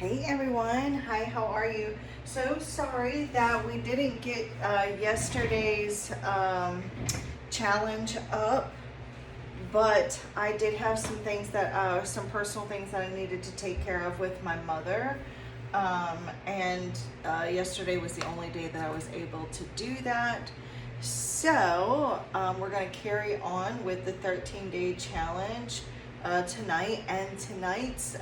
Hey everyone, hi, how are you? So sorry that we didn't get yesterday's challenge up, but I did have some things that, some personal things that I needed to take care of with my mother. And yesterday was the only day that I was able to do that. So we're going to carry on with the 13-day challenge tonight. And tonight's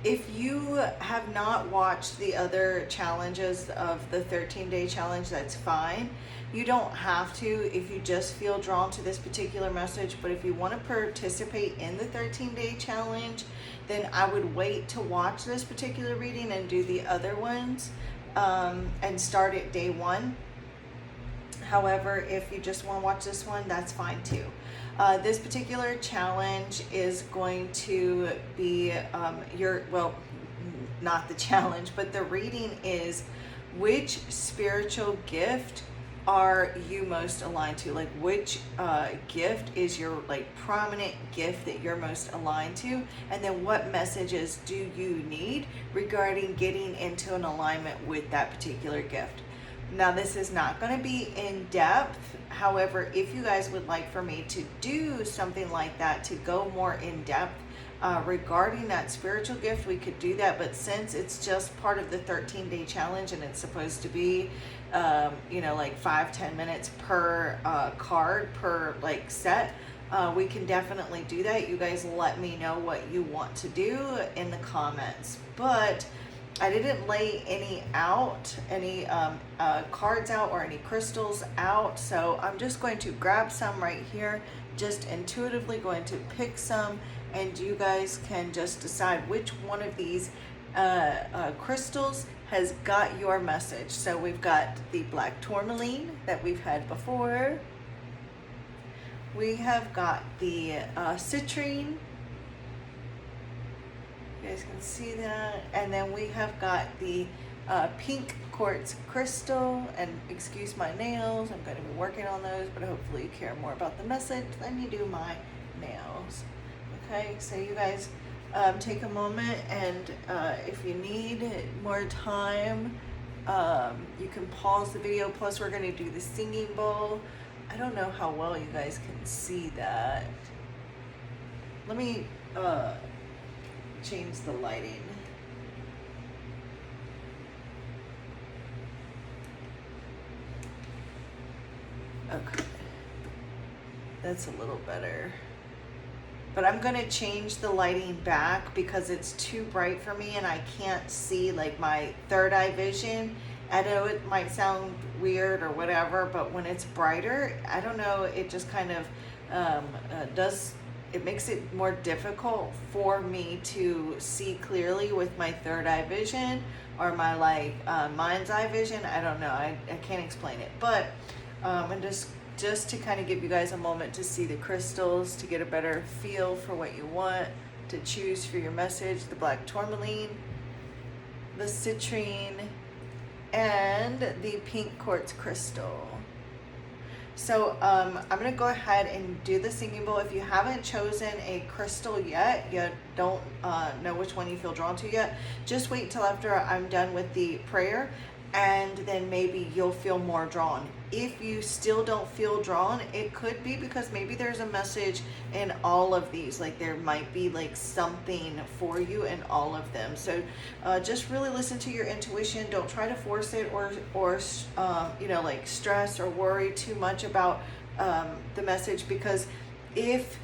if you have not watched the other challenges of the 13-day challenge, that's fine. You don't have to if you just feel drawn to this particular message, but if you want to participate in the 13-day challenge, then I would wait to watch this particular reading and do the other ones and start at day 1. However, if you just want to watch this one, that's fine too. This particular challenge is going to be not the challenge, but the reading is which spiritual gift are you most aligned to? Like which gift is your prominent gift that you're most aligned to? And then what messages do you need regarding getting into an alignment with that particular gift? Now, this is not going to be in depth. However, if you guys would like for me to do something like that, to go more in depth regarding that spiritual gift, we could do that. But since it's just part of the 13-day challenge and it's supposed to be, 5-10 minutes per card, per set, we can definitely do that. You guys let me know what you want to do in the comments. But I didn't lay any cards out or any crystals out, so I'm just going to grab some right here, just intuitively going to pick some, and you guys can just decide which one of these crystals has got your message. So we've got the black tourmaline that we've had before. We have got the citrine. You guys can see that. And then we have got the pink quartz crystal. And excuse my nails, I'm going to be working on those, but hopefully you care more about the message than you do my nails. Okay, so you guys take a moment, and if you need more time, you can pause the video. Plus we're going to do the singing bowl. I don't know how well you guys can see that. Let me change the lighting. Okay, that's a little better. But I'm gonna change the lighting back because it's too bright for me and I can't see my third eye vision. I know it might sound weird or whatever, but when it's brighter, I don't know, it just kind of it makes it more difficult for me to see clearly with my third eye vision or my mind's eye vision. I don't know. I can't explain it. But and just to kind of give you guys a moment to see the crystals, to get a better feel for what you want to choose for your message: the black tourmaline, the citrine, and the pink quartz crystal. So I'm going to go ahead and do the singing bowl. If you haven't chosen a crystal yet, you don't know which one you feel drawn to yet, just wait till after I'm done with the prayer, and then maybe you'll feel more drawn. If you still don't feel drawn, it could be because maybe there's a message in all of these. There might be something for you in all of them. So just really listen to your intuition. Don't try to force it or stress or worry too much about the message, because if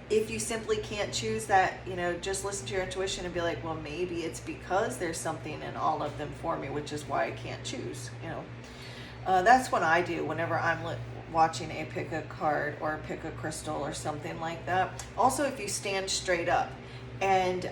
you simply can't choose that, just listen to your intuition and be like, well, maybe it's because there's something in all of them for me, which is why I can't choose. That's what I do whenever I'm watching a pick a card or pick a crystal or something like that. Also, if you stand straight up and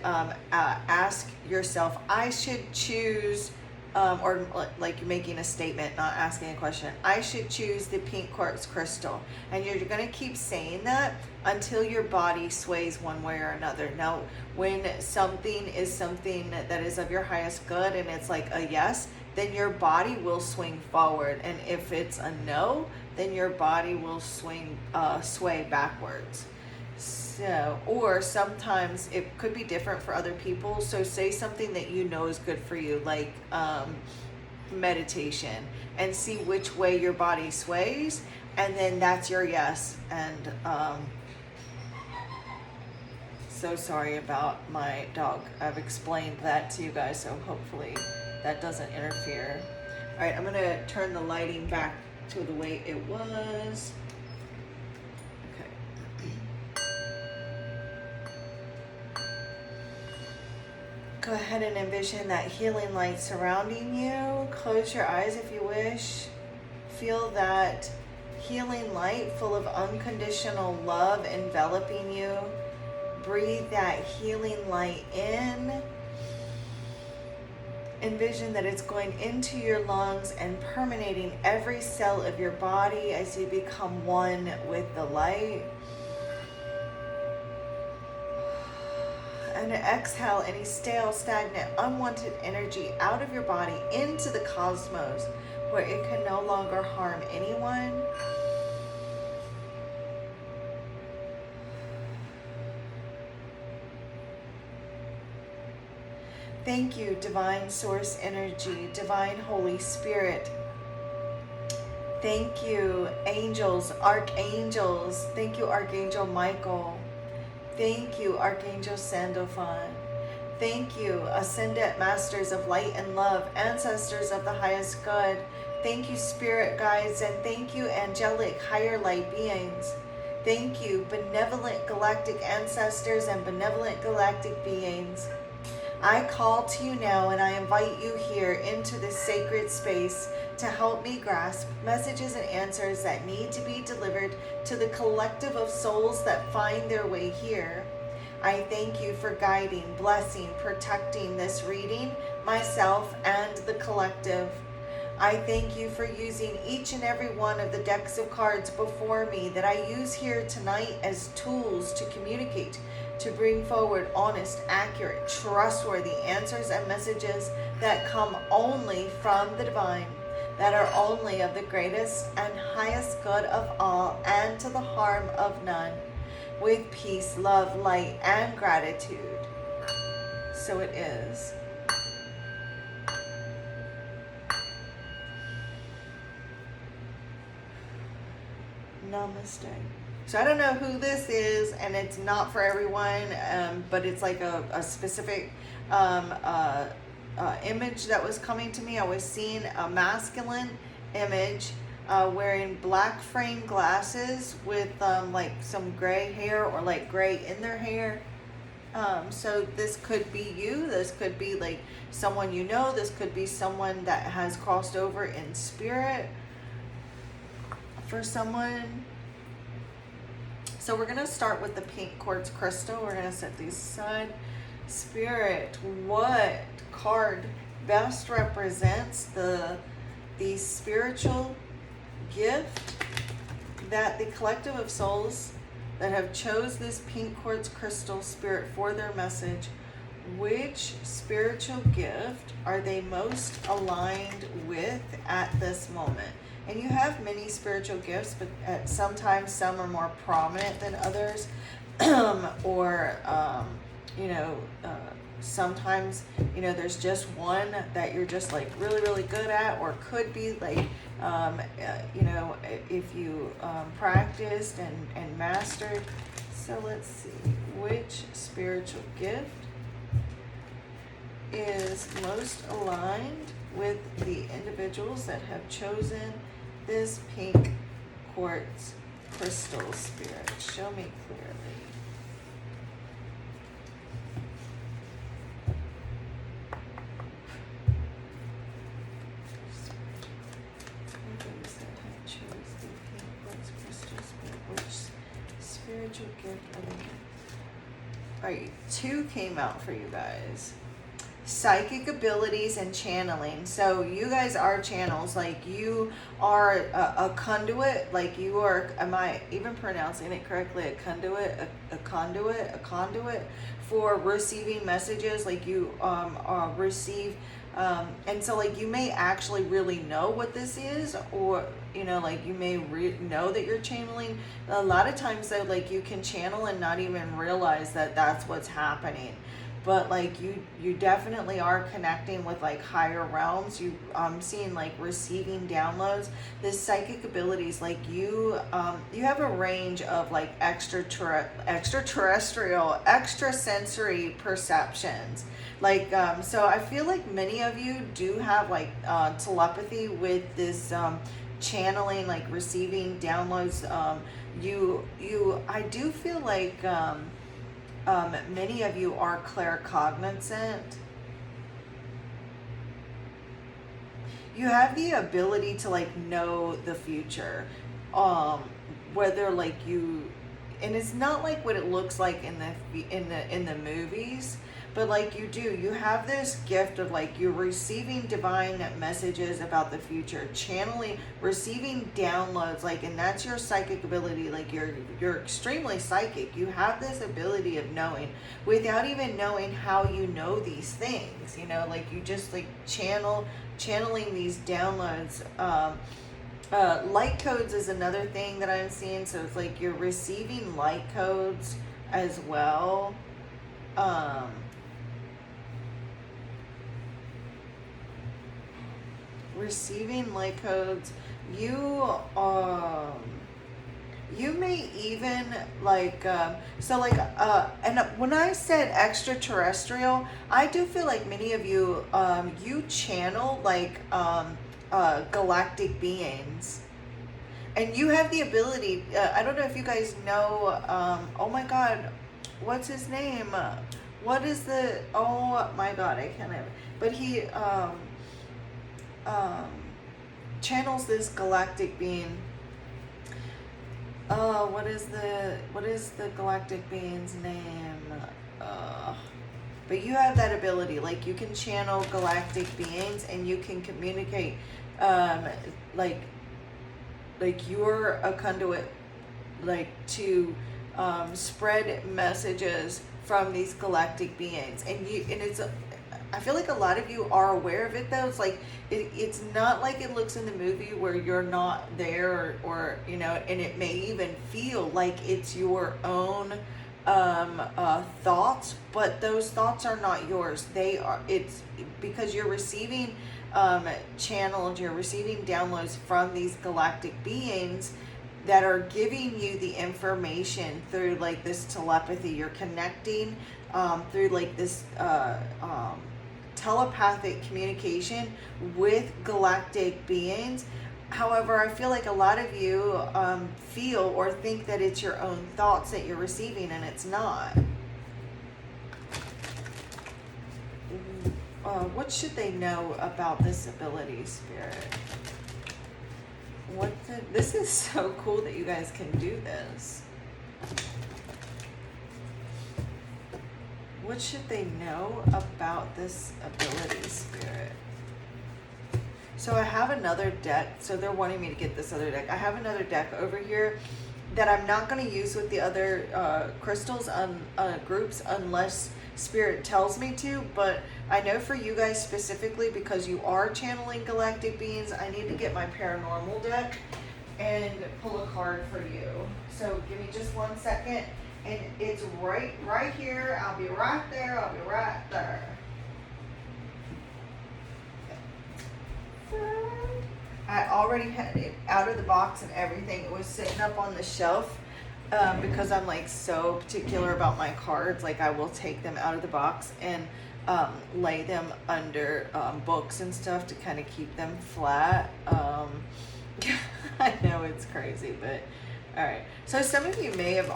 ask yourself, I should choose, or you're making a statement, not asking a question, I should choose the pink quartz crystal. And you're going to keep saying that until your body sways one way or another. Now, when something is something that is of your highest good and it's a yes, then your body will swing forward. And if it's a no, then your body will sway backwards. So, or sometimes it could be different for other people. So say something that you know is good for you, like meditation, and see which way your body sways, and then that's your yes. And so sorry about my dog. I've explained that to you guys, so hopefully that doesn't interfere. All right, I'm gonna turn the lighting back to the way it was. Go ahead and envision that healing light surrounding you. Close your eyes if you wish. Feel that healing light full of unconditional love enveloping you. Breathe that healing light in. Envision that it's going into your lungs and permeating every cell of your body as you become one with the light. And exhale any stale, stagnant, unwanted energy out of your body into the cosmos where it can no longer harm anyone. Thank you, Divine Source Energy, Divine Holy Spirit. Thank you, angels, archangels. Thank you, Archangel Michael. Thank you, Archangel Sandalphon. Thank you, Ascendant Masters of Light and Love, Ancestors of the Highest Good. Thank you, Spirit Guides, and thank you, Angelic Higher Light Beings. Thank you, Benevolent Galactic Ancestors and Benevolent Galactic Beings. I call to you now and I invite you here into this sacred space to help me grasp messages and answers that need to be delivered to the collective of souls that find their way here. I thank you for guiding, blessing, protecting this reading, myself, and the collective. I thank you for using each and every one of the decks of cards before me that I use here tonight as tools to communicate, to bring forward honest, accurate, trustworthy answers and messages that come only from the divine, that are only of the greatest and highest good of all, and to the harm of none, with peace, love, light, and gratitude. So it is. Namaste. So I don't know who this is, and it's not for everyone, but it's like a specific image that was coming to me. I was seeing a masculine image wearing black frame glasses with like some gray hair or like gray in their hair. So this could be you. This could be like someone you know. This could be someone that has crossed over in spirit for someone. So we're going to start with the pink quartz crystal. We're going to set these aside. Spirit, what card best represents the spiritual gift that the collective of souls that have chose this pink quartz crystal, Spirit, for their message? Which spiritual gift are they most aligned with at this moment? And you have many spiritual gifts, but sometimes some are more prominent than others. Sometimes, there's just one that you're just like really, really good at, or could be like, if you practiced and mastered. So let's see, which spiritual gift is most aligned with the individuals that have chosen this pink quartz crystal, Spirit? Show me clearly. Those that have chosen the pink quartz crystal, Spirit, which spiritual gift are they? All right, 2 came out for you guys. Psychic abilities and channeling. So you guys are channels. Like you are a conduit. Like you are, am I even pronouncing it correctly? A conduit for receiving messages. Like you receive And so like you may actually really know what this is, or you know, like you may know that you're channeling. A lot of times though, like you can channel and not even realize that that's what's happening. But like you definitely are connecting with like higher realms. I'm seeing like receiving downloads. This psychic abilities, like you have a range of like extraterrestrial, extrasensory perceptions. Like so I feel like many of you do have like telepathy with this channeling, like receiving downloads. I do feel like many of you are claircognizant. You have the ability to like know the future, whether like you, and it's not like what it looks like in the movies, but like you have this gift of like you're receiving divine messages about the future, channeling, receiving downloads, like, and that's your psychic ability. Like you're extremely psychic. You have this ability of knowing without even knowing how you know these things, you know, like you just like channeling these downloads. Light codes is another thing that I'm seeing. So it's like you're receiving light codes as well. Receiving light codes. You may even like and when I said extraterrestrial, I do feel like many of you you channel like galactic beings, and you have the ability, I don't know if you guys know, oh my god, what's his name, what is the, oh my god, I can't have it, but he channels this galactic being. What is the galactic being's name? But you have that ability, like you can channel galactic beings and you can communicate, like you're a conduit, like to spread messages from these galactic beings, and it's I feel like a lot of you are aware of it though. It's like it's not like it looks in the movie where you're not there, or you know, and it may even feel like it's your own thoughts, but those thoughts are not yours. It's because you're receiving channeled, you're receiving downloads from these galactic beings that are giving you the information through like this telepathy. You're connecting through like this telepathic communication with galactic beings. However, I feel like a lot of you feel or think that it's your own thoughts that you're receiving, and it's not. What should they know about this ability, Spirit? This is so cool that you guys can do this. What should they know about this ability, Spirit? So I have another deck. So they're wanting me to get this other deck. I have another deck over here that I'm not going to use with the other crystals groups unless Spirit tells me to. But I know for you guys specifically, because you are channeling galactic beings, I need to get my paranormal deck and pull a card for you. So give me just 1 second. And it's right here. I'll be right there. I'll be right there. I already had it out of the box and everything. It was sitting up on the shelf because I'm like so particular about my cards. Like I will take them out of the box and lay them under books and stuff to kind of keep them flat. I know it's crazy, but all right. So some of you may have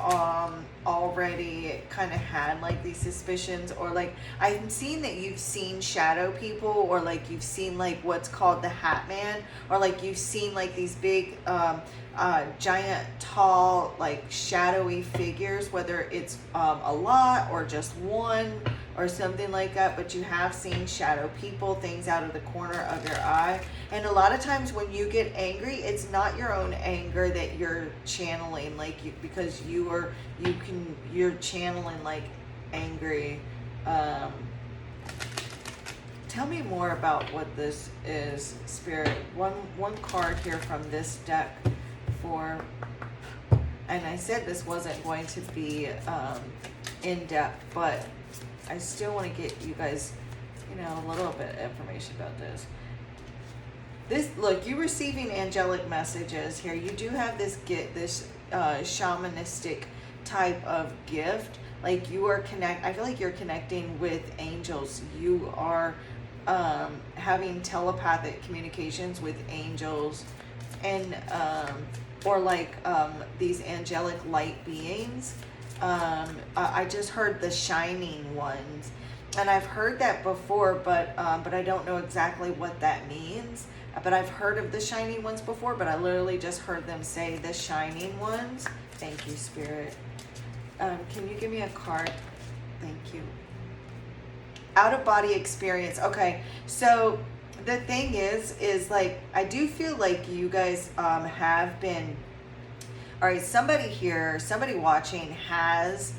already kind of had like these suspicions, or like I'm seeing that you've seen shadow people, or like you've seen like what's called the Hat Man, or like you've seen like these big giant tall like shadowy figures, whether it's a lot or just one or something like that, but you have seen shadow people, things out of the corner of your eye. And a lot of times when you get angry, it's not your own anger that you're channeling, like because you're channeling like angry Tell me more about what this is, Spirit. One card here from this deck for, and I said this wasn't going to be in depth, but I still want to get you guys, you know, a little bit of information about this. Look, you're receiving angelic messages here. You do have this shamanistic type of gift. Like you are I feel like you're connecting with angels. You are having telepathic communications with angels, and or like these angelic light beings. I just heard the shining ones, and I've heard that before, but I don't know exactly what that means. But I've heard of the shining ones before, but I literally just heard them say the shining ones. Thank you, Spirit. Can you give me a card? Thank you. Out-of-body experience. Okay, so the thing is like, I do feel like you guys have been, all right, somebody here, somebody watching has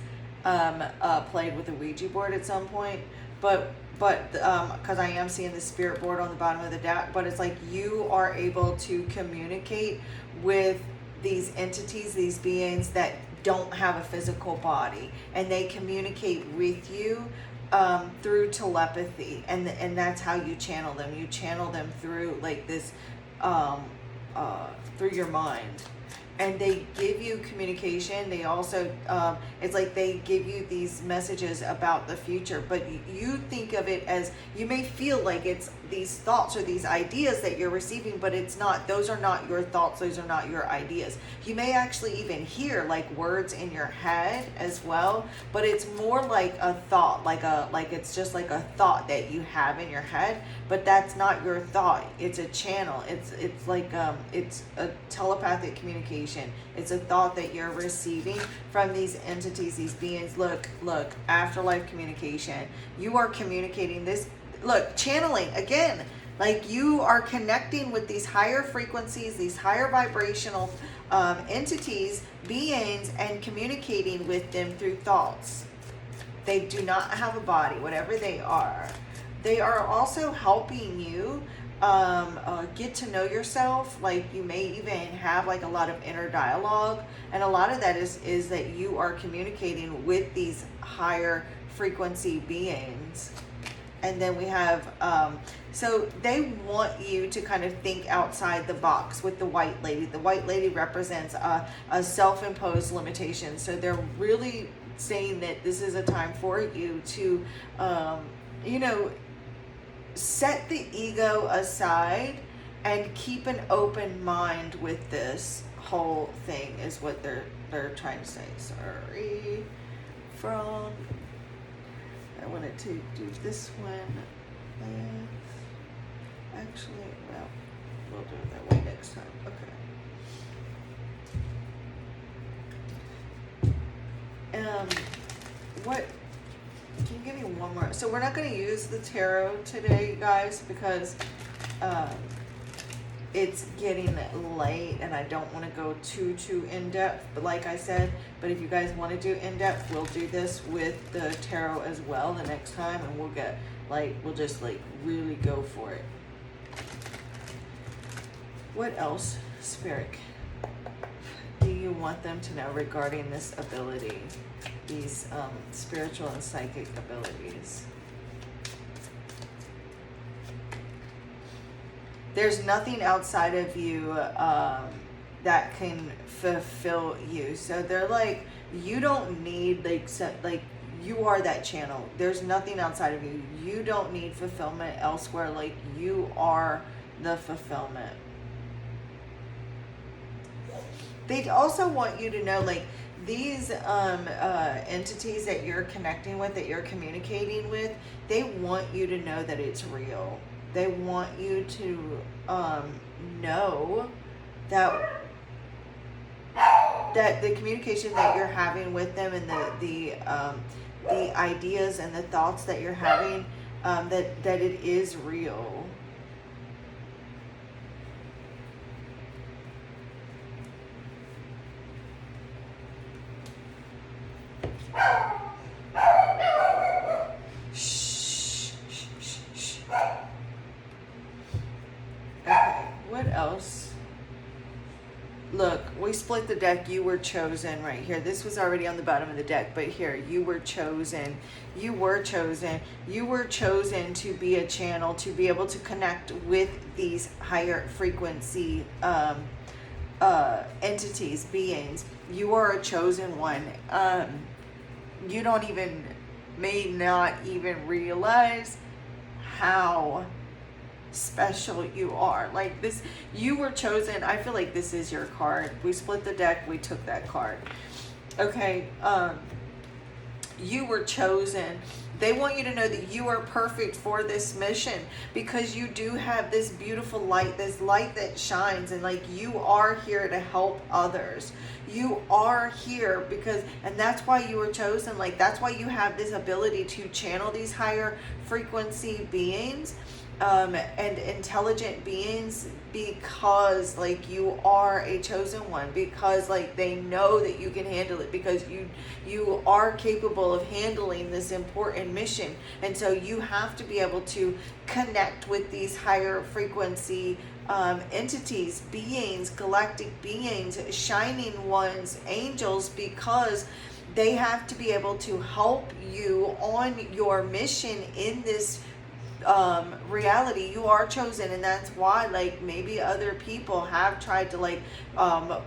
played with a Ouija board at some point, but because I am seeing the spirit board on the bottom of the deck, but it's like you are able to communicate with these entities, these beings that don't have a physical body, and they communicate with you through telepathy, and that's how you channel them. You channel them through like this, through your mind. And they give you communication. They also, it's like they give you these messages about the future, but you think of it as, you may feel like it's these thoughts or these ideas that you're receiving, but it's not. Those are not your thoughts. Those are not your ideas. You may actually even hear like words in your head as well, but it's more like a thought, like it's just like a thought that you have in your head, but that's not your thought. It's a channel. It's like it's a telepathic communication. It's a thought that you're receiving from these entities, these beings. Look, afterlife communication. You are communicating this. Look, channeling again. Like you are connecting with these higher frequencies, these higher vibrational entities, beings, and communicating with them through thoughts. They do not have a body, whatever they are. They are also helping you get to know yourself. Like you may even have like a lot of inner dialogue, and a lot of that is that you are communicating with these higher frequency beings. And then we have so they want you to kind of think outside the box with the white lady. The white lady represents a self-imposed limitation, so they're really saying that this is a time for you to you know, set the ego aside and keep an open mind with this whole thing, is what they're trying to say. Sorry. I wanted to do this one. Actually, well, we'll do it that way next time. Okay. What? Can you give me one more? So we're not going to use the tarot today, guys, because it's getting late and I don't want to go too in depth. But like I said, but if you guys want to do in depth, we'll do this with the tarot as well the next time, and we'll get we'll just really go for it. What else, Spirit, do you want them to know regarding this ability? These spiritual and psychic abilities. There's nothing outside of you that can fulfill you. So they're like, you don't need you are that channel. There's nothing outside of you. You don't need fulfillment elsewhere. Like you are the fulfillment. They also want you to know, like, these entities that you're connecting with, that you're communicating with, they want you to know that it's real. They want you to know that the communication that you're having with them, and the ideas and the thoughts that you're having, that it is real. split the deck. You were chosen right here. This was already on the bottom of the deck, but here, you were chosen. You were chosen. You were chosen to be a channel, to be able to connect with these higher frequency entities, beings. You are a chosen one. You may not even realize how special you are. Like this, you were chosen. I feel like this is your card. We split the deck, we took that card. Okay, you were chosen. They want you to know that you are perfect for this mission, because you do have this beautiful light, this light that shines, and like you are here to help others. You are here and that's why you were chosen. Like that's why you have this ability to channel these higher frequency beings and intelligent beings, because like you are a chosen one, because like they know that you can handle it, because you are capable of handling this important mission. And so you have to be able to connect with these higher frequency entities, beings, galactic beings, shining ones, angels, because they have to be able to help you on your mission in this reality. You are chosen, and that's why like maybe other people have tried to like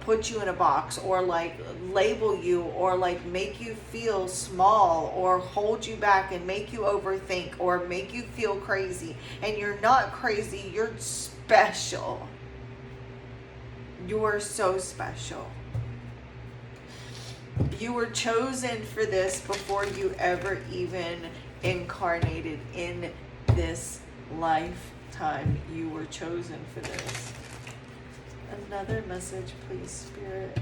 put you in a box, or like label you, or like make you feel small, or hold you back and make you overthink, or make you feel crazy. And you're not crazy, you're special. You are so special. You were chosen for this before you ever even incarnated in this lifetime. You were chosen for this. Another message, please, Spirit.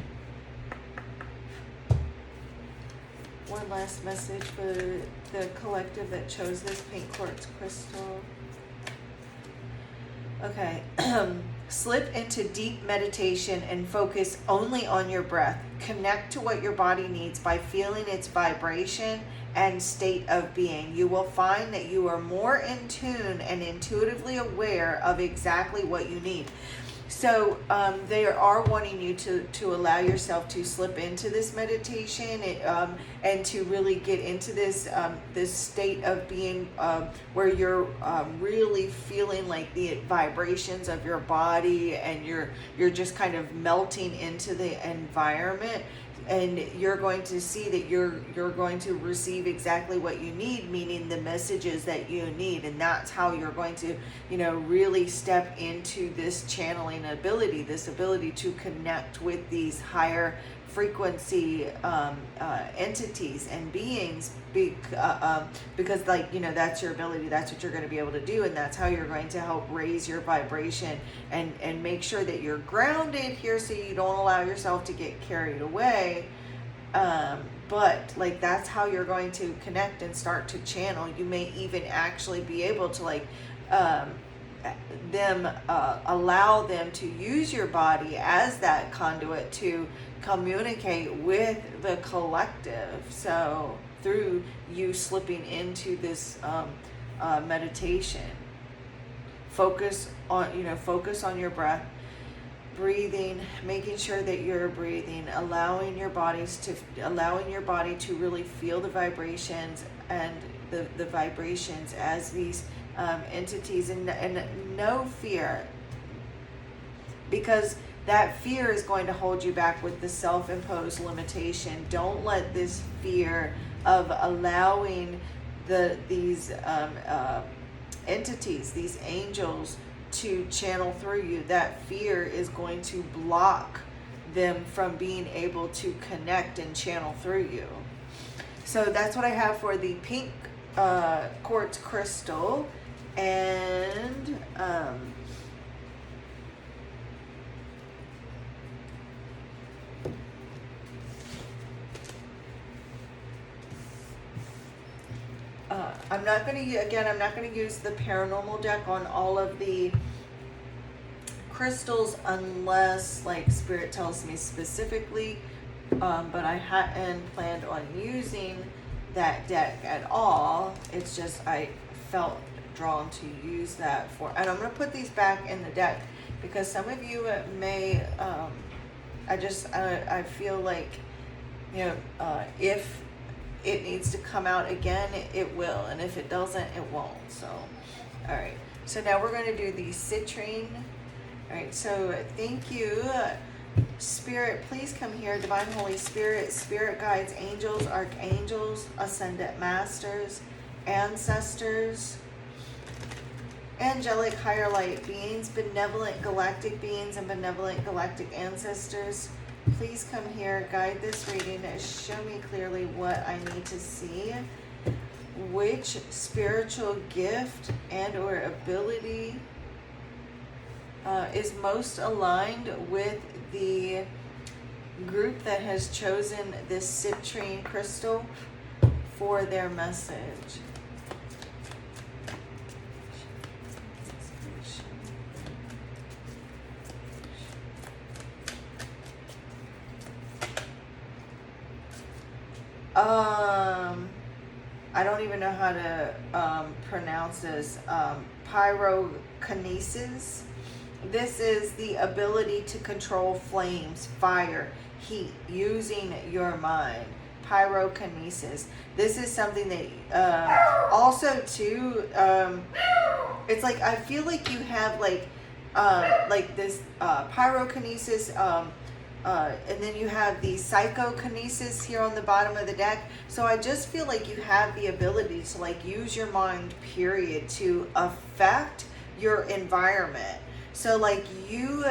One last message for the collective that chose this pink quartz crystal. Okay. Slip into deep meditation and focus only on your breath. Connect to what your body needs by feeling its vibration and state of being. You will find that you are more in tune and intuitively aware of exactly what you need. So they are wanting you to allow yourself to slip into this meditation and to really get into this this state of being where you're really feeling like the vibrations of your body, and you're just kind of melting into the environment. And you're going to see that you're going to receive exactly what you need, meaning the messages that you need. And that's how you're going to, really step into this channeling ability, this ability to connect with these higher frequency entities and beings, because that's your ability. That's what you're going to be able to do, and that's how you're going to help raise your vibration and make sure that you're grounded here, so you don't allow yourself to get carried away. But like that's how you're going to connect and start to channel. You may even actually be able to allow them to use your body as that conduit to communicate with the collective. So through you slipping into this meditation, focus on your breath, breathing, making sure that you're breathing, allowing your body to really feel the vibrations and the vibrations as these entities, and no fear, because that fear is going to hold you back with the self-imposed limitation. Don't let this fear of allowing these entities, these angels, to channel through you. That fear is going to block them from being able to connect and channel through you. So that's what I have for the pink quartz crystal. And I'm not going to use the paranormal deck on all of the crystals unless like Spirit tells me specifically, but I hadn't planned on using that deck at all. It's just I felt drawn to use that for, and I'm going to put these back in the deck because some of you may I feel like, if it needs to come out again, it will, and if it doesn't, it won't. So, all right. So now we're going to do the citrine. All right. So thank you, Spirit. Please come here, Divine Holy Spirit, Spirit guides, angels, archangels, ascendant masters, ancestors, angelic higher light beings, benevolent galactic beings, and benevolent galactic ancestors. Please come here, guide this reading, show me clearly what I need to see. Which spiritual gift and or ability is most aligned with the group that has chosen this citrine crystal for their message? I don't even know how to pronounce this. Pyrokinesis. This is the ability to control flames, fire, heat, using your mind. Pyrokinesis. This is something that also too, it's like, I feel like you have like this pyrokinesis, and then you have the psychokinesis here on the bottom of the deck. So I just feel like you have the ability to like use your mind, period, to affect your environment. So like you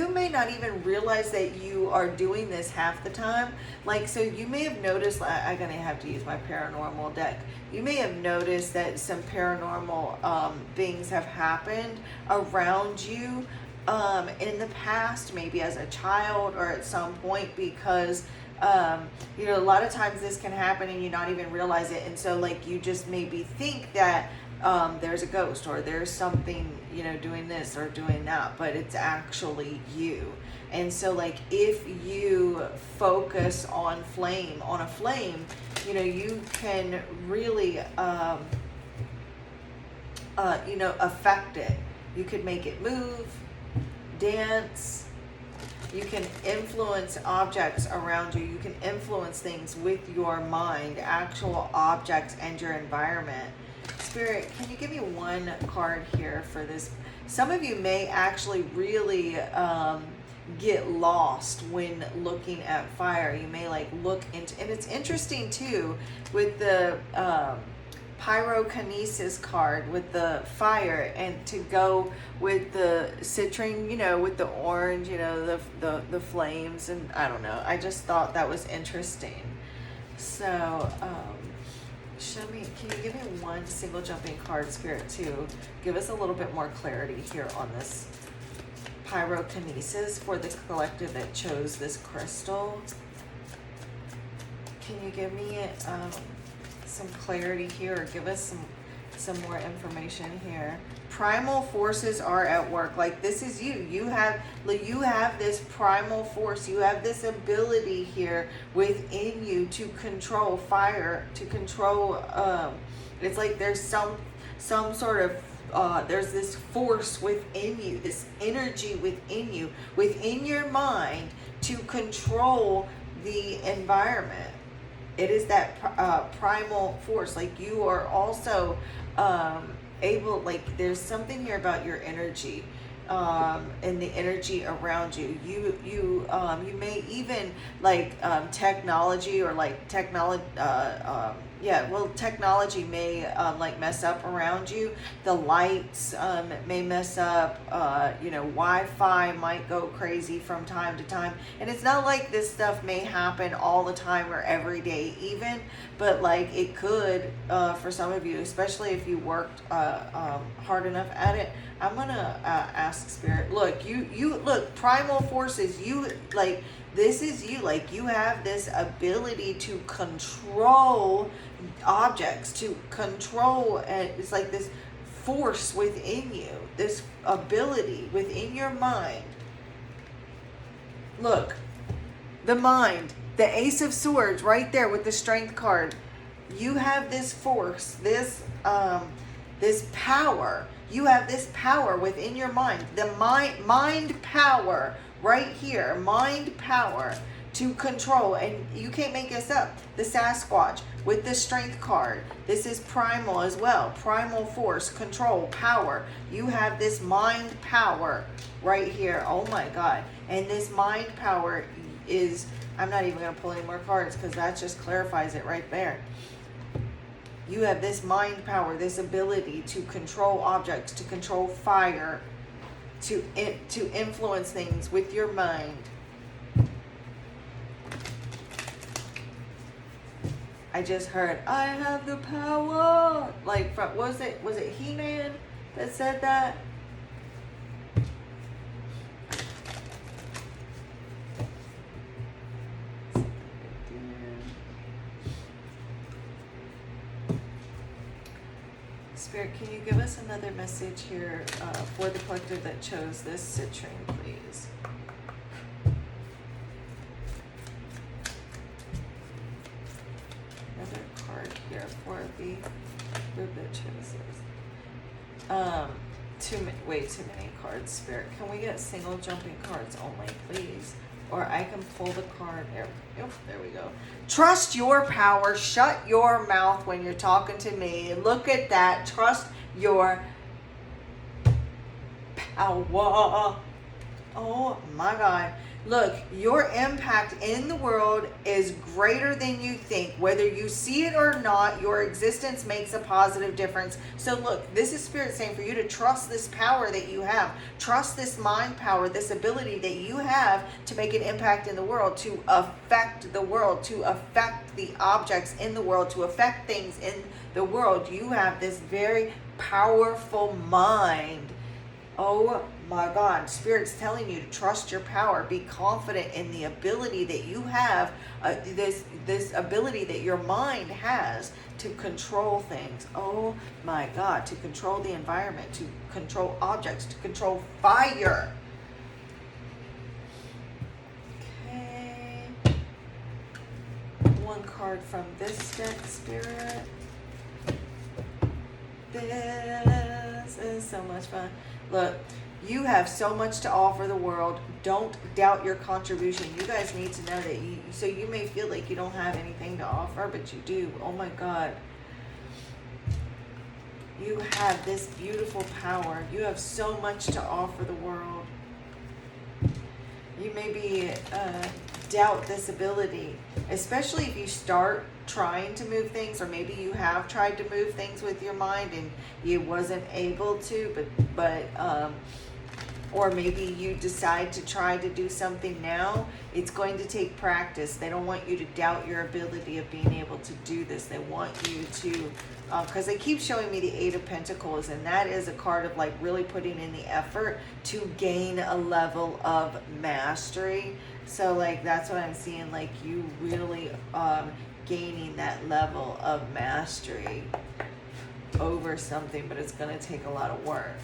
may not even realize that you are doing this half the time. Like, so you may have noticed, I'm gonna have to use my paranormal deck. You may have noticed that some paranormal things have happened around you in the past, maybe as a child or at some point, because a lot of times this can happen and you not even realize it. And so like you just maybe think that there's a ghost or there's something, doing this or doing that, but it's actually you. And so like if you focus on a flame, you can really affect it. You could make it move, dance. You can influence objects around you. You can influence things with your mind, actual objects and your environment. Spirit, can you give me one card here for this? Some of you may actually really get lost when looking at fire. You may like look into, and it's interesting too with the pyrokinesis card with the fire, and to go with the citrine, with the orange, the flames, and I don't know. I just thought that was interesting. So, can you give me one single jumping card, Spirit, to give us a little bit more clarity here on this pyrokinesis for the collective that chose this crystal? Can you give me some clarity here, or give us some more information here? Primal forces are at work. Like, this is you. You have this primal force. You have this ability here within you to control fire, to control. It's like there's some sort of there's this force within you, this energy within you, within your mind, to control the environment. It is that primal force. Like, you are also able, like, there's something here about your energy and the energy around you. You may even like technology, or like technology. Technology may like mess up around you. The lights may mess up. Wi-Fi might go crazy from time to time. And it's not like this stuff may happen all the time or every day even, but like it could for some of you, especially if you worked hard enough at it. I'm gonna ask Spirit. Look, you look, primal forces. You like. This is you. Like, you have this ability to control objects, to control, and it's like this force within you, this ability within your mind. Look, the mind, the Ace of Swords right there with the Strength card. You have this force, this this power. You have this power within your mind. The mind power right here. Mind power to control. And you can't make this up. The Sasquatch with the strength card. This is primal as well. Primal force, control, power. You have this mind power right here. Oh my God. And this mind power is, I'm not even going to pull any more cards because that just clarifies it right there. You have this mind power, this ability to control objects, to control fire, to influence things with your mind. I just heard, I have the power. Like, from, was it He-Man that said that? Spirit, can you give us another message here for the collective that chose this citrine, please? Another card here for the group that chose this. Way too many cards, Spirit. Can we get single jumping cards only, please? Or I can pull the card. There we go. Trust your power. Shut your mouth when you're talking to me. Look at that. Trust your power. Oh my God. Look, your impact in the world is greater than you think. Whether you see it or not, your existence makes a positive difference. So look, this is Spirit saying for you to trust this power that you have. Trust this mind power, this ability that you have to make an impact in the world, to affect the world, to affect the objects in the world, to affect things in the world. You have this very powerful mind. Oh my God, Spirit's telling you to trust your power. Be confident in the ability that you have, this ability that your mind has to control things. Oh my God, to control the environment, to control objects, to control fire. Okay. One card from this deck, Spirit. This is so much fun. Look, you have so much to offer the world. Don't doubt your contribution. You guys need to know that you may feel like you don't have anything to offer, but you do. Oh my God. You have this beautiful power. You have so much to offer the world. You maybe doubt this ability, especially if you start trying to move things, or maybe you have tried to move things with your mind and you wasn't able to, but or maybe you decide to try to do something now. It's going to take practice. They don't want you to doubt your ability of being able to do this. They want you to, because they keep showing me the Eight of Pentacles, and that is a card of like really putting in the effort to gain a level of mastery. So like that's what I'm seeing, like you really gaining that level of mastery over something, but it's going to take a lot of work.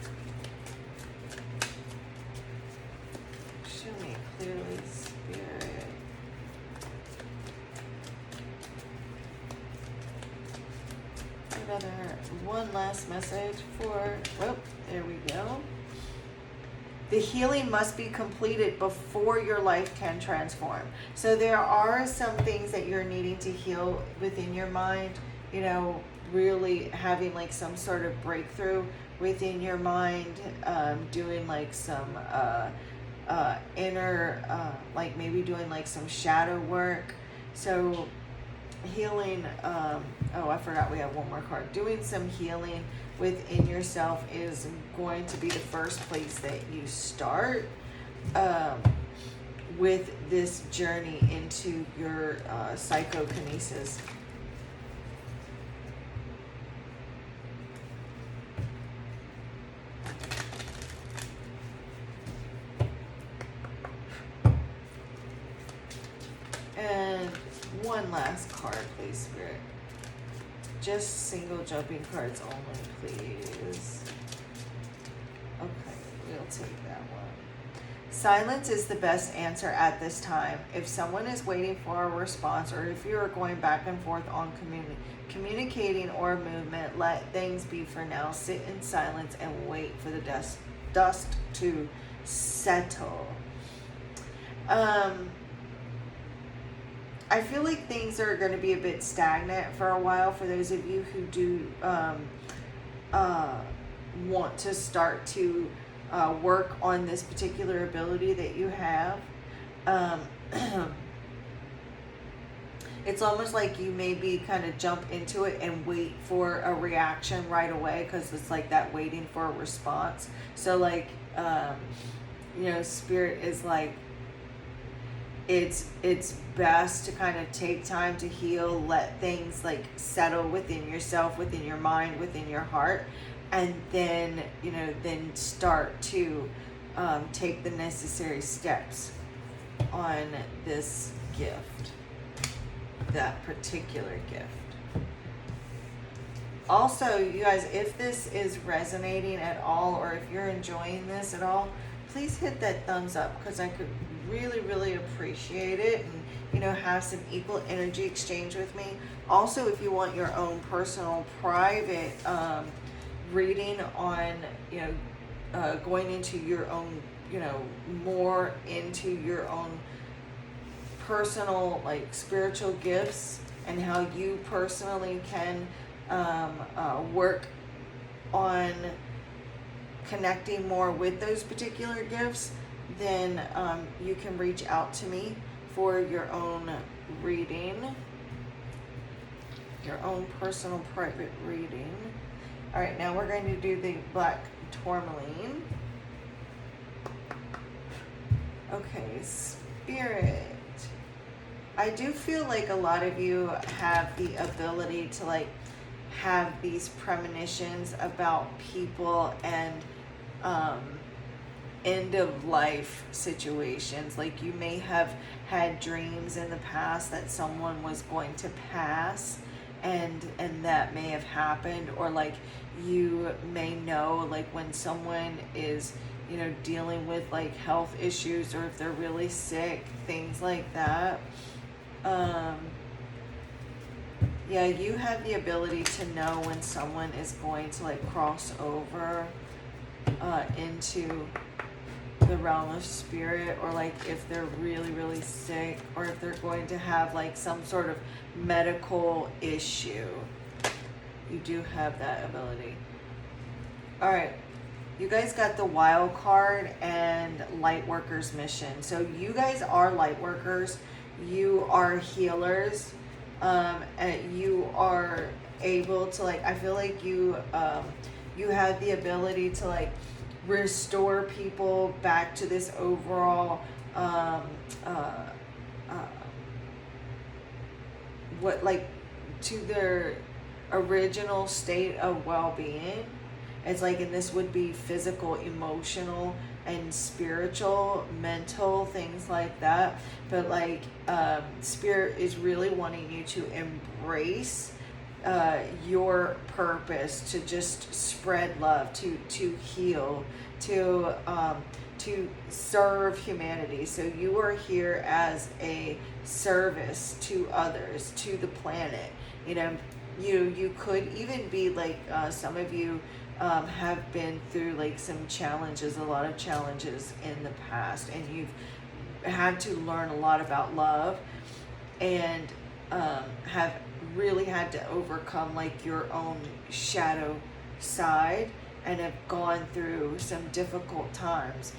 Show me clearly, Spirit. One last message for, there we go. The healing must be completed before your life can transform. So there are some things that you're needing to heal within your mind, you know, really having like some sort of breakthrough within your mind, doing like some inner, like maybe doing like some shadow work. So healing, I forgot we have one more card. Doing some healing within yourself is going to be the first place that you start with this journey into your psychokinesis. And one last card, please, Spirit. Just single jumping cards only, please. Okay, we'll take that one. Silence is the best answer at this time. If someone is waiting for a response, or if you are going back and forth on communicating or movement, let things be for now. Sit in silence and wait for the dust to settle. I feel like things are going to be a bit stagnant for a while for those of you who do want to start to work on this particular ability that you have. It's almost like you maybe kind of jump into it and wait for a reaction right away, because it's like that waiting for a response. So like, Spirit is like, it's best to kind of take time to heal, let things like settle within yourself, within your mind, within your heart, and then then start to take the necessary steps on this gift, that particular gift. Also, you guys, if this is resonating at all, or if you're enjoying this at all, please hit that thumbs up, because I could really appreciate it, and have some equal energy exchange with me. Also, if you want your own personal private reading on going into your own more into your own personal like spiritual gifts, and how you personally can work on connecting more with those particular gifts, then you can reach out to me for your own reading, your own personal private reading. All right, now we're going to do the black tourmaline. Okay, Spirit. I do feel like a lot of you have the ability to like have these premonitions about people and end of life situations. Like you may have had dreams in the past that someone was going to pass, and that may have happened, or like you may know like when someone is dealing with like health issues, or if they're really sick, things like that. Yeah, you have the ability to know when someone is going to like cross over into the realm of spirit, or like if they're really sick, or if they're going to have like some sort of medical issue. You do have that ability. All right, you guys got the wild card and light workers mission. So you guys are light workers, you are healers, and you are able to like, I feel like you have the ability to like restore people back to this overall to their original state of well-being. It's like, and this would be physical, emotional, and spiritual, mental, things like that. But like Spirit is really wanting you to embrace your purpose, to just spread love, to heal, to serve humanity. So you are here as a service to others, to the planet. You could even be like some of you have been through like some challenges, a lot of challenges in the past, and you've had to learn a lot about love, and have really had to overcome like your own shadow side, and have gone through some difficult times.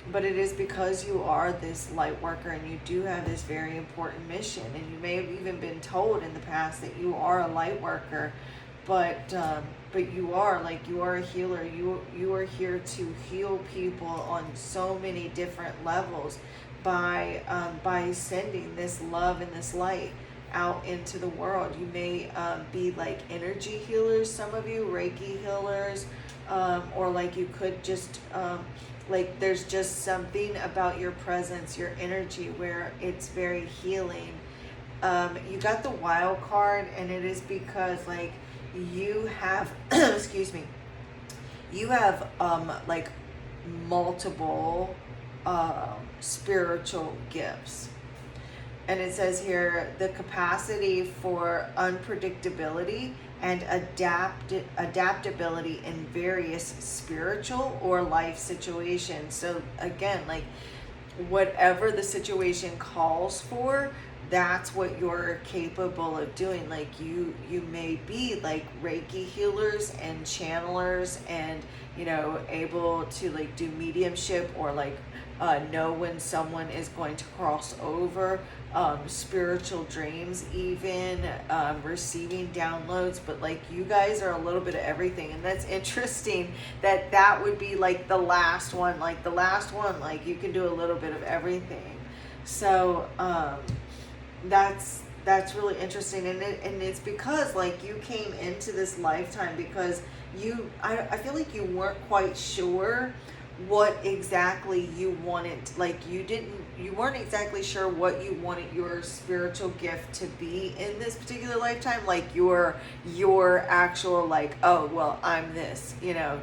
But it is because you are this light worker, and you do have this very important mission, and you may have even been told in the past that you are a light worker, but you are a healer. You are here to heal people on so many different levels by sending this love and this light out into the world. You may be like energy healers, some of you, Reiki healers, or like you could just like there's just something about your presence, your energy, where it's very healing. You got the wild card, and it is because like you have excuse me, you have like multiple spiritual gifts. And it says here, the capacity for unpredictability and adaptability in various spiritual or life situations. So again, like whatever the situation calls for, that's what you're capable of doing. Like you may be like Reiki healers and channelers, and able to like do mediumship, or like know when someone is going to cross over, spiritual dreams, even receiving downloads. But like you guys are a little bit of everything, and that's interesting that would be like the last one. Like you can do a little bit of everything. So that's really interesting, and it's because like you came into this lifetime because I feel like you weren't quite sure what exactly you wanted. Like you weren't exactly sure what you wanted your spiritual gift to be in this particular lifetime, like your actual like, oh well, I'm this,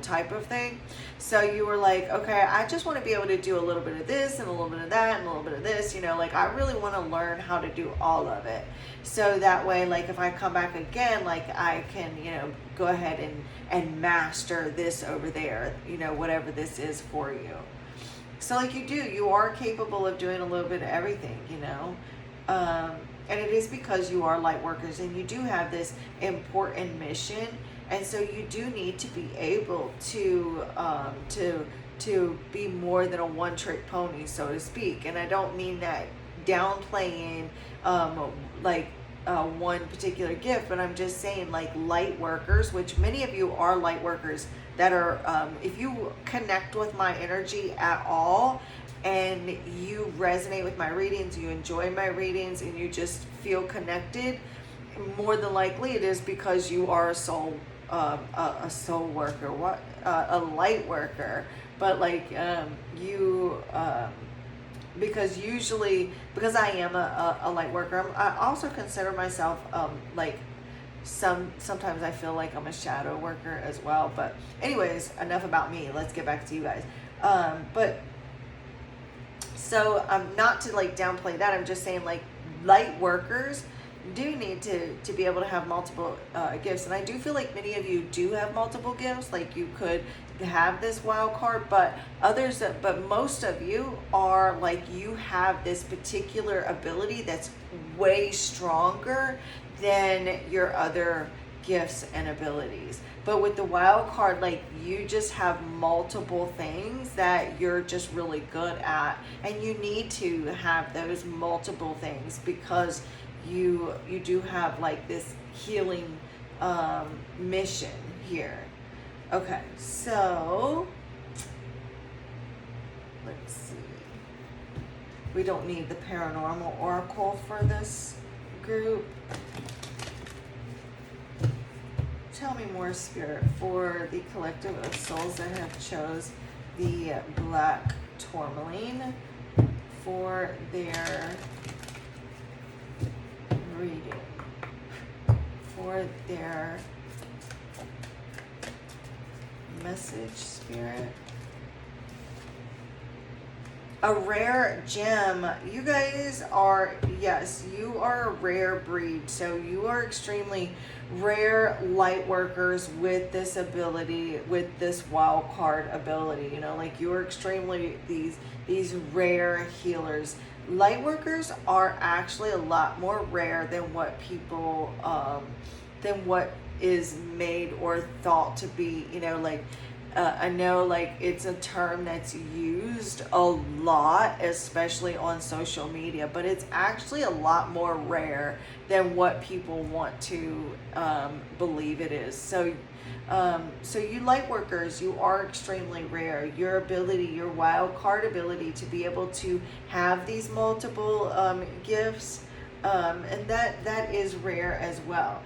type of thing. So you were like, okay, I just want to be able to do a little bit of this and a little bit of that and a little bit of this, like I really want to learn how to do all of it. So that way, like if I come back again, like I can, go ahead and master this over there, whatever this is for you. So like you are capable of doing a little bit of everything, and it is because you are light workers and you do have this important mission. And so you do need to be able to be more than a one-trick pony, so to speak. And I don't mean that downplaying one particular gift, but I'm just saying like light workers, which many of you are light workers that are, if you connect with my energy at all and you resonate with my readings, you enjoy my readings, and you just feel connected, more than likely it is because you are a soul worker, a light worker. But like because I am a light worker, I also consider myself sometimes I feel like I'm a shadow worker as well. But anyways, enough about me. Let's get back to you guys. So not to like downplay that, I'm just saying like light workers do need to be able to have multiple gifts. And I do feel like many of you do have multiple gifts. Like you could have this wild card, but most of you are like, you have this particular ability that's way stronger than your other gifts and abilities. But with the wild card, like you just have multiple things that you're just really good at, and you need to have those multiple things because you do have like this healing mission here. Okay, so let's see. We don't need the paranormal oracle for this group. Tell me more, Spirit, for the collective of souls that have chose the black tourmaline for their reading, for their message, Spirit. A rare gem. You guys are, yes, you are a rare breed. So you are extremely rare light workers with this ability, with this wild card ability. Like you are extremely these rare healers. Light workers are actually a lot more rare than what people, than what is made or thought to be. I know like it's a term that's used a lot, especially on social media, but it's actually a lot more rare than what people want to believe it is. So you light workers, you are extremely rare. Your ability, your wild card ability to be able to have these multiple gifts, and that is rare as well.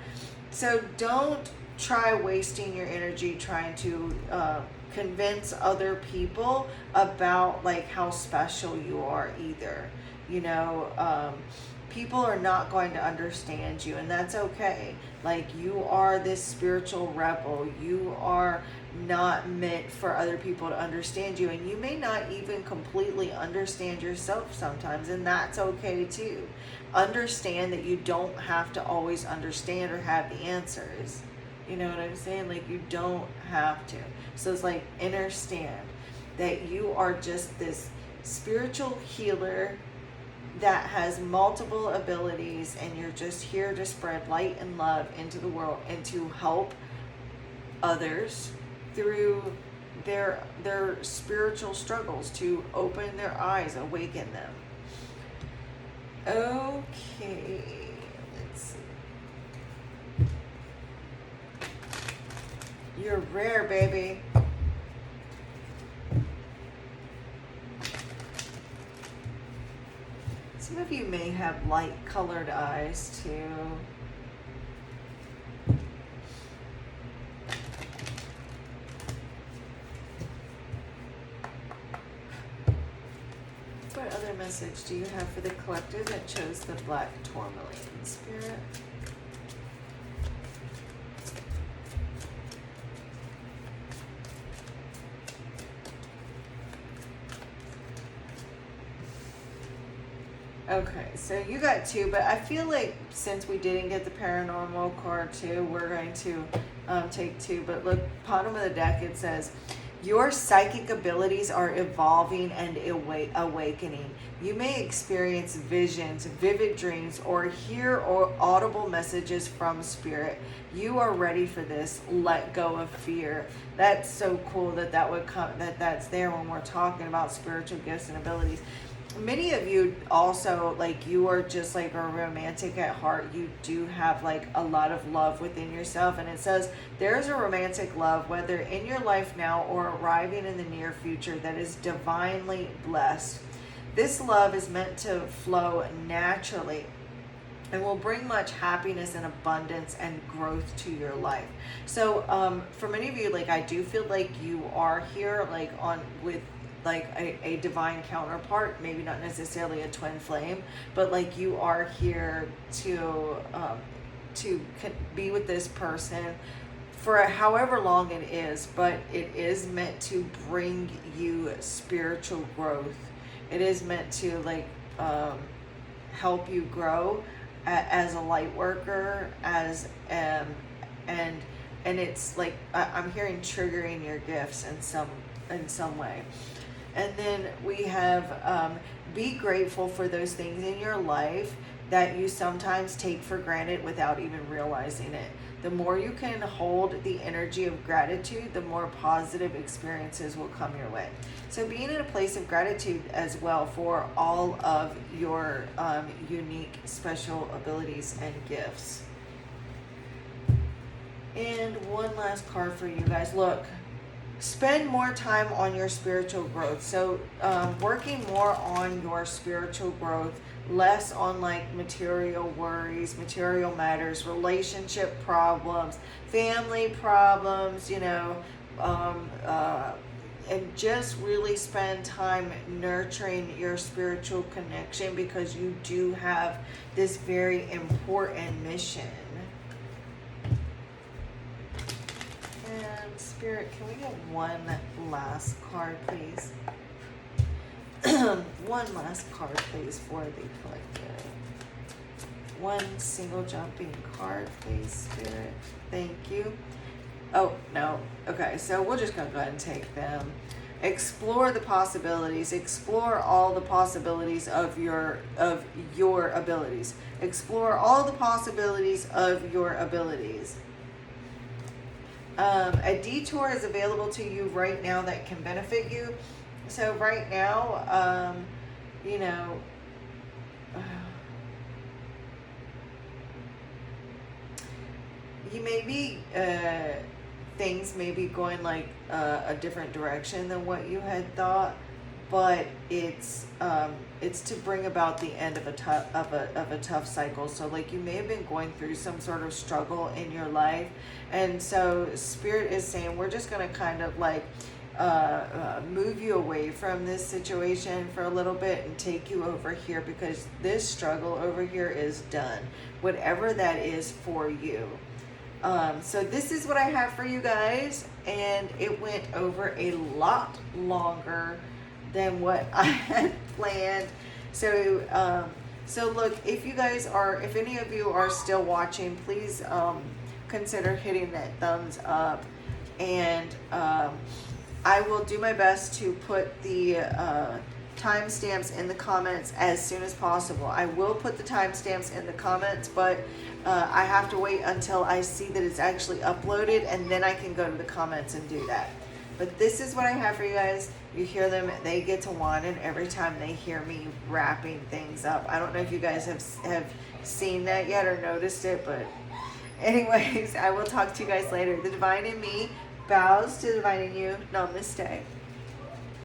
So don't try wasting your energy trying to convince other people about like how special you are either. people are not going to understand you, and that's okay. Like, you are this spiritual rebel. You are not meant for other people to understand you, and you may not even completely understand yourself sometimes, and that's okay too. Understand that you don't have to always understand or have the answers. You know what I'm saying? Like, you don't have to. So it's like, understand that you are just this spiritual healer that has multiple abilities, and you're just here to spread light and love into the world and to help others through their spiritual struggles, to open their eyes, awaken them. Okay, let's see. You're rare, baby. Some of you may have light colored eyes too. What other message do you have for the collective that chose the black tourmaline, Spirit? Okay, so you got two, but I feel like since we didn't get the paranormal card too, we're going to take two. But look, bottom of the deck, it says, your psychic abilities are evolving and awakening. You may experience visions, vivid dreams, or hear audible messages from spirit. You are ready for this. Let go of fear. That's so cool that would come, that's there when we're talking about spiritual gifts and abilities. Many of you also, like, you are just like a romantic at heart. You do have like a lot of love within yourself, and it says there's a romantic love, whether in your life now or arriving in the near future, that is divinely blessed. This love is meant to flow naturally and will bring much happiness and abundance and growth to your life. So for many of you, like, I do feel like you are here like on with like a divine counterpart, maybe not necessarily a twin flame, but like you are here to be with this person for however long it is, but it is meant to bring you spiritual growth. It is meant to like help you grow as a light worker, as and it's like I'm hearing triggering your gifts in some way. And then we have be grateful for those things in your life that you sometimes take for granted without even realizing it. The more you can hold the energy of gratitude, the more positive experiences will come your way. So being in a place of gratitude as well for all of your unique special abilities and gifts. And one last card for you guys. Look, spend more time on your spiritual growth. So working more on your spiritual growth, less on like material worries, material matters, relationship problems, family problems, you know, and just really spend time nurturing your spiritual connection, because you do have this very important mission. Spirit, can we get one last card, please? One last card, please, for the collective. One single jumping card, please, Spirit. Thank you. Oh, no. Okay, so we're just going to go ahead and take them. Explore the possibilities. Explore all the possibilities of your abilities. Explore all the possibilities of your abilities. A detour is available to you right now that can benefit you. So right now, you know, you may be, things may be going like a different direction than what you had thought, but it's to bring about the end of a tough cycle. So like you may have been going through some sort of struggle in your life, and so Spirit is saying we're just going to kind of like move you away from this situation for a little bit and take you over here, because this struggle over here is done, whatever that is for you. So this is what I have for you guys, and it went over a lot longer than what I had planned. So so look, if any of you are still watching, please consider hitting that thumbs up, and I will do my best to put the timestamps in the comments as soon as possible. I will put the timestamps in the comments, but I have to wait until I see that it's actually uploaded, and then I can go to the comments and do that. But this is what I have for you guys. You hear them, they get to whining every time they hear me wrapping things up. I don't know if you guys have seen that yet or noticed it, but anyways, I will talk to you guys later. The divine in me bows to the divine in you. Namaste.